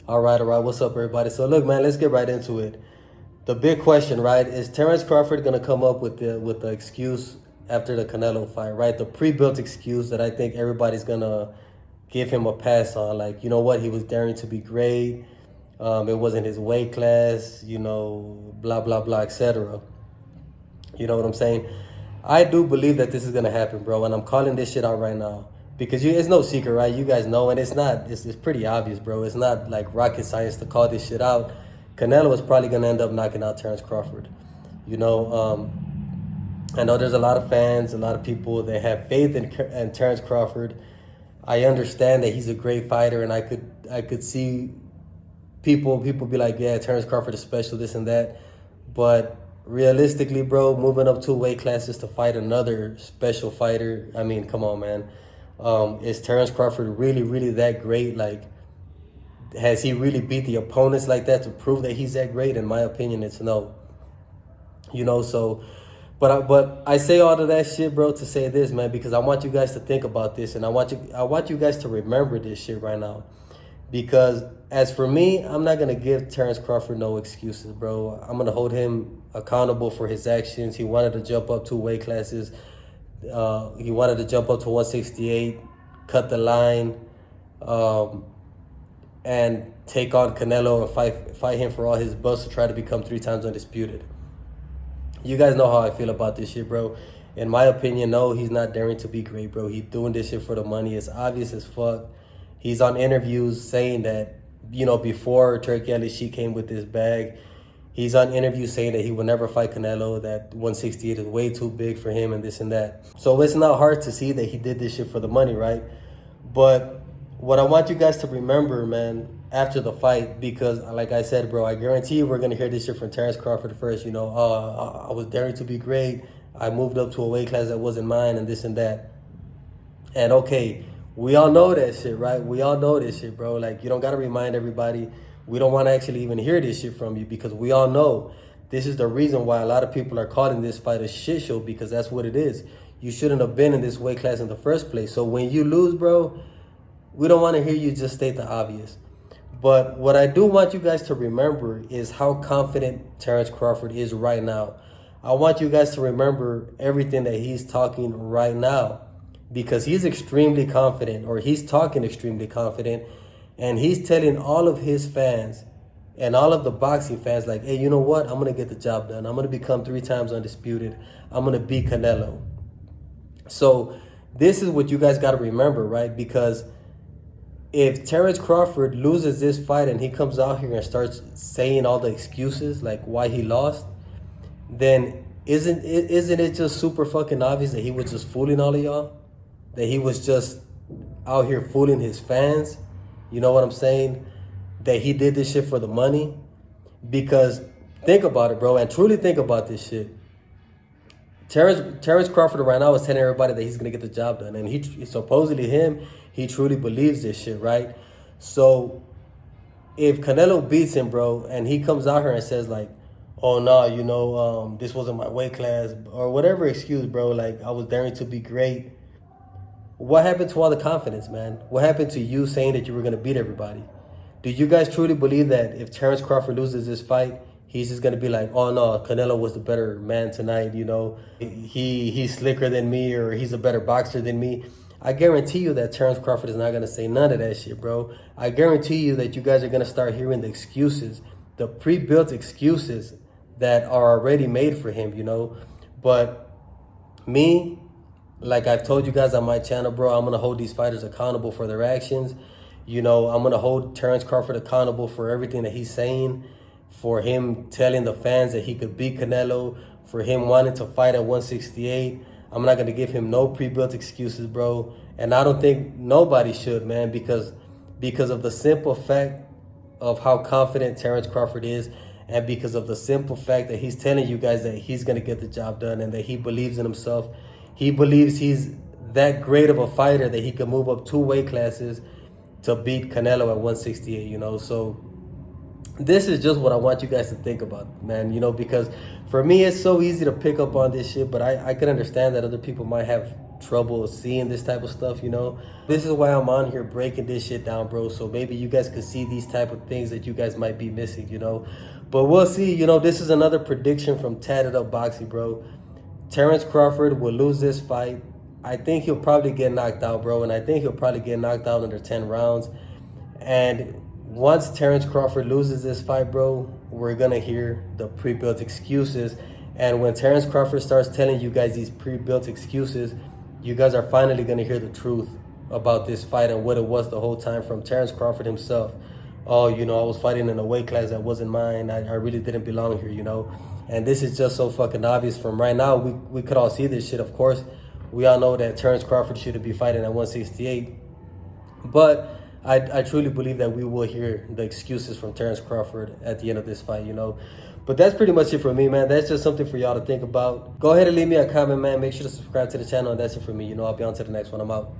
All right. What's up, everybody? So look, man, let's get right into it. The big question, right, is Terrence Crawford gonna come up with the excuse after the Canelo fight, right? The pre-built excuse that I think everybody's gonna give him a pass on. Like, you know what? He was daring to be great. It wasn't his weight class. Blah blah blah, etc. You know what I'm saying? I do believe that this is gonna happen, bro, and I'm calling this shit out right now because it's no secret, right? You guys know, and it's not. It's pretty obvious, bro. It's not like rocket science to call this shit out. Canelo is probably gonna end up knocking out Terrence Crawford. You know, I know there's a lot of fans, a lot of people that have faith in Terrence Crawford. I understand that he's a great fighter, and I could see people be like, yeah, Terrence Crawford is special, this and that. But realistically, bro, moving up two weight classes to fight another special fighter, I mean, come on, man. Is Terrence Crawford really, really that great? Like, has he really beat the opponents like that to prove that he's that great? In my opinion, it's no. So, but I say all of that shit, bro, to say this, man, because I want you guys to think about this, and I want you guys to remember this shit right now. Because as for me, I'm not gonna give Terrence Crawford no excuses, bro. I'm gonna hold him accountable for his actions. He wanted to jump up two weight classes. He wanted to jump up to 168, cut the line, and take on Canelo and fight him for all his belts to try to become 3 times undisputed. You guys know how I feel about this shit, bro. In my opinion, no, he's not daring to be great, bro. He's doing this shit for the money. It's obvious as fuck. He's on interviews saying that, before Turkey Ali came with this bag, he's on interviews saying that he will never fight Canelo, that 168 is way too big for him and this and that. So it's not hard to see that he did this shit for the money, right? But what I want you guys to remember, man, after the fight, because like I said, bro, I guarantee you we're going to hear this shit from Terrence Crawford first. I was daring to be great. I moved up to a weight class that wasn't mine and this and that. And okay, we all know that shit, right? We all know this shit, bro. Like, you don't got to remind everybody. We don't want to actually even hear this shit from you because we all know this is the reason why a lot of people are calling this fight a shit show, because that's what it is. You shouldn't have been in this weight class in the first place. So when you lose, bro, we don't want to hear you just state the obvious. But what I do want you guys to remember is how confident Terrence Crawford is right now. I want you guys to remember everything that he's talking right now, because he's extremely confident, or he's talking extremely confident, and he's telling all of his fans and all of the boxing fans, like, hey, you know what? I'm going to get the job done. I'm going to become 3 times undisputed. I'm going to beat Canelo. So this is what you guys got to remember, right? Because if Terrence Crawford loses this fight and he comes out here and starts saying all the excuses, like why he lost, then isn't it just super fucking obvious that he was just fooling all of y'all? That he was just out here fooling his fans? You know what I'm saying? That he did this shit for the money? Because think about it, bro, and truly think about this shit. Terrence Crawford right now is telling everybody that he's gonna get the job done, and he supposedly he truly believes this shit, right? So if Canelo beats him, bro, and he comes out here and says like, oh no, this wasn't my weight class, or whatever excuse, bro, like I was daring to be great. What happened to all the confidence, man? What happened to you saying that you were gonna beat everybody? Do you guys truly believe that if Terrence Crawford loses this fight, he's just gonna be like, oh no, Canelo was the better man tonight, he's slicker than me, or he's a better boxer than me? I guarantee you that Terrence Crawford is not gonna say none of that shit, bro. I guarantee you that you guys are gonna start hearing the excuses, the pre-built excuses that are already made for him, But me, like I've told you guys on my channel, bro, I'm gonna hold these fighters accountable for their actions. I'm gonna hold Terrence Crawford accountable for everything that he's saying, for him telling the fans that he could beat Canelo, for him wanting to fight at 168. I'm not going to give him no pre-built excuses, bro. And I don't think nobody should, man, because of the simple fact of how confident Terrence Crawford is, and because of the simple fact that he's telling you guys that he's going to get the job done and that he believes in himself. He believes he's that great of a fighter that he can move up 2 weight classes to beat Canelo at 168, So this is just what I want you guys to think about, man, because for me, it's so easy to pick up on this shit, but I can understand that other people might have trouble seeing this type of stuff, you know. This is why I'm on here breaking this shit down, bro. So maybe you guys could see these type of things that you guys might be missing, you know. But we'll see, you know. This is another prediction from Tatted Up Boxing, bro. Terrence Crawford will lose this fight. I think he'll probably get knocked out, bro. And I think he'll probably get knocked out under 10 rounds. And once Terrence Crawford loses this fight, bro, we're going to hear the pre-built excuses. And when Terrence Crawford starts telling you guys these pre-built excuses, you guys are finally going to hear the truth about this fight and what it was the whole time from Terrence Crawford himself. Oh, you know, I was fighting in a weight class that wasn't mine. I really didn't belong here, you know. And this is just so fucking obvious from right now. We could all see this shit, of course. We all know that Terrence Crawford shouldn't be fighting at 168. But I truly believe that we will hear the excuses from Terrence Crawford at the end of this fight, you know. But that's pretty much it for me, man. That's just something for y'all to think about. Go ahead and leave me a comment, man. Make sure to subscribe to the channel, and that's it for me. You know, I'll be on to the next one. I'm out.